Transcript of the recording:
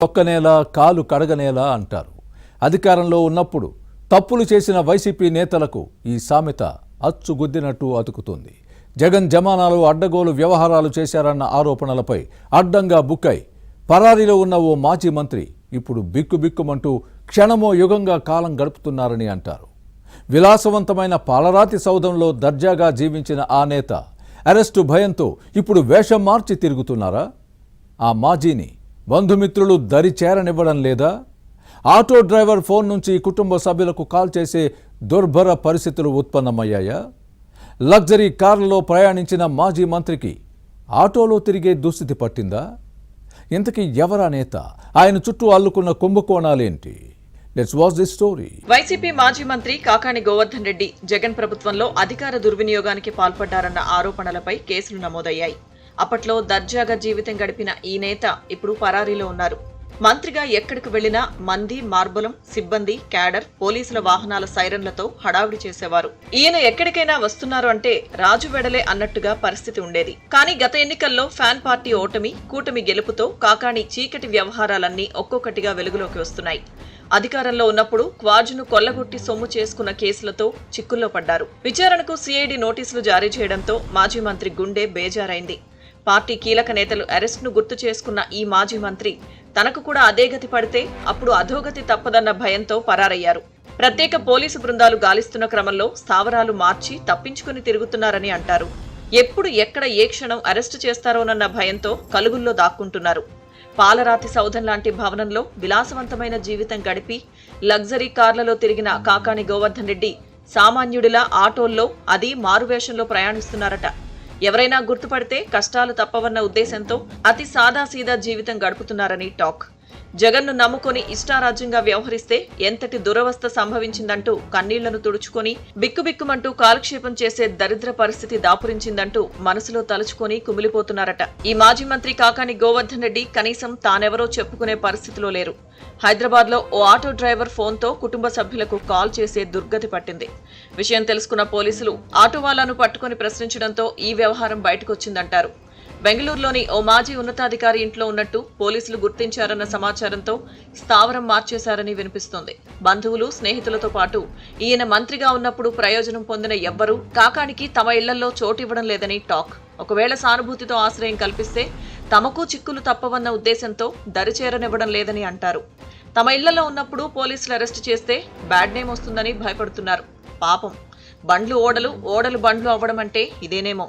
తొక్కనేలా కాలు కడగనేలా అంటారు. అధికారంలో ఉన్నప్పుడు తప్పులు చేసిన వైసీపీ నేతలకు ఈ సామెత అచ్చుగుద్దినట్టు అతుకుతుంది. జగన్ జమానాలో అడ్డగోలు వ్యవహారాలు చేశారన్న ఆరోపణలపై అడ్డంగా బుక్కై పరారీలో ఉన్న ఓ మాజీ మంత్రి ఇప్పుడు బిక్కుబిక్కుమంటూ క్షణమో యుగంగా కాలం గడుపుతున్నారని అంటారు. విలాసవంతమైన పాలరాతి సౌధంలో దర్జాగా జీవించిన ఆ నేత అరెస్టు భయంతో ఇప్పుడు వేషం మార్చి తిరుగుతున్నారా? ఆ మాజీని బంధుమిత్రులు దరి చేరనివ్వడం లేదా? ఆటో డ్రైవర్ ఫోన్ నుంచి కుటుంబ సభ్యులకు కాల్ చేసే దుర్భర పరిస్థితులు ఉత్పన్నమయ్యాయా? లగ్జరీ కార్లలో ప్రయాణించిన మాజీ మంత్రికి ఆటోలో తిరిగే దుస్థితి పట్టిందా? ఇంతకీ ఎవరా నేత? ఆయన చుట్టూ అల్లుకున్న కుంభకోణాలేంటి? Let's watch this story. YCP మాజీ మంత్రి కాకాని గోవర్ధన్ రెడ్డి జగన్ ప్రభుత్వంలో అధికార దుర్వినియోగానికి పాల్పడ్డారన్న ఆరోపణలపై కేసులు నమోదయ్యాయి. అప్పట్లో దర్జాగా జీవితం గడిపిన ఈ నేత ఇప్పుడు పరారీలో ఉన్నారు. మంత్రిగా ఎక్కడికి వెళ్లినా మంది, మార్బలం, సిబ్బంది, క్యాడర్, పోలీసుల వాహనాల సైరన్లతో హడావిడి చేసేవారు. ఈయన ఎక్కడికైనా వస్తున్నారు అంటే రాజు వెడలే అన్నట్టుగా పరిస్థితి ఉండేది. కానీ గత ఎన్నికల్లో ఫ్యాన్ పార్టీ ఓటమి, కూటమి గెలుపుతో కాకాని చీకటి వ్యవహారాలన్నీ ఒక్కొక్కటిగా వెలుగులోకి వస్తున్నాయి. అధికారంలో ఉన్నప్పుడు క్వాజును కొల్లగొట్టి సొమ్ము చేసుకున్న కేసులతో చిక్కుల్లో పడ్డారు. విచారణకు సిఐడి నోటీసులు జారీ చేయడంతో మాజీ మంత్రి గుండె బేజారైంది. పార్టీ కీలక నేతలు అరెస్ట్ను గుర్తు చేసుకున్న ఈ మాజీ మంత్రి తనకు కూడా అదే గతి పడితే అప్పుడు అధోగతి తప్పదన్న భయంతో పరారయ్యారు. ప్రత్యేక పోలీసు బృందాలు గాలిస్తున్న క్రమంలో స్థావరాలు మార్చి తప్పించుకుని తిరుగుతున్నారని అంటారు. ఎప్పుడు ఎక్కడ ఏ క్షణం అరెస్టు చేస్తారోనన్న భయంతో కలుగుల్లో దాక్కుంటున్నారు. పాలరాతి సౌధం లాంటి భవనంలో విలాసవంతమైన జీవితం గడిపి లగ్జరీ కార్లలో తిరిగిన కాకాని గోవర్ధన్ రెడ్డి సామాన్యుడిలా ఆటోల్లో, అది మారువేషంలో ప్రయాణిస్తున్నారట. ఎవరైనా గుర్తుపడితే కష్టాలు తప్పవన్న ఉద్దేశంతో అతి సాదాసీదా జీవితం గడుపుతున్నారని టాక్. జగన్ను నమ్ముకొని ఇష్టారాజ్యంగా వ్యవహరిస్తే ఎంతటి దురవస్థ సంభవించిందంటూ కన్నీళ్లను తుడుచుకొని బిక్కుబిక్కుమంటూ కాలక్షేపం చేసే దరిద్ర పరిస్థితి దాపురించిందంటూ మనసులో తలుచుకొని కుమిలిపోతున్నారట. ఈ మాజీ మంత్రి కాకాని గోవర్ధన్ రెడ్డి కనీసం తానెవరో చెప్పుకునే పరిస్థితిలో లేరు. హైదరాబాద్ లో ఓ ఆటో డ్రైవర్ ఫోన్తో కుటుంబ సభ్యులకు కాల్ చేసే దుర్గతి పట్టింది. విషయం తెలుసుకున్న పోలీసులు ఆటో వాలాను పట్టుకుని ప్రశ్నించడంతో ఈ వ్యవహారం బయటకొచ్చిందంటారు. బెంగళూరులోని ఓ మాజీ ఉన్నతాధికారి ఇంట్లో ఉన్నట్టు పోలీసులు గుర్తించారన్న సమాచారంతో స్థావరం మార్చేశారని వినిపిస్తోంది. బంధువులు, స్నేహితులతో పాటు ఈయన మంత్రిగా ఉన్నప్పుడు ప్రయోజనం పొందిన ఎవ్వరూ కాకానికి తమ ఇళ్లలో చోటివ్వడం లేదని టాక్. ఒకవేళ సానుభూతితో ఆశ్రయం కల్పిస్తే తమకు చిక్కులు తప్పవన్న ఉద్దేశంతో దరిచేరనివ్వడం లేదని అంటారు. తమ ఇళ్లలో ఉన్నప్పుడు పోలీసులు అరెస్టు చేస్తే బ్యాడ్ నేమ్ వస్తుందని భయపడుతున్నారు. పాపం, బండ్లు ఓడలు, ఓడలు బండ్లు అవ్వడం అంటే ఇదేనేమో.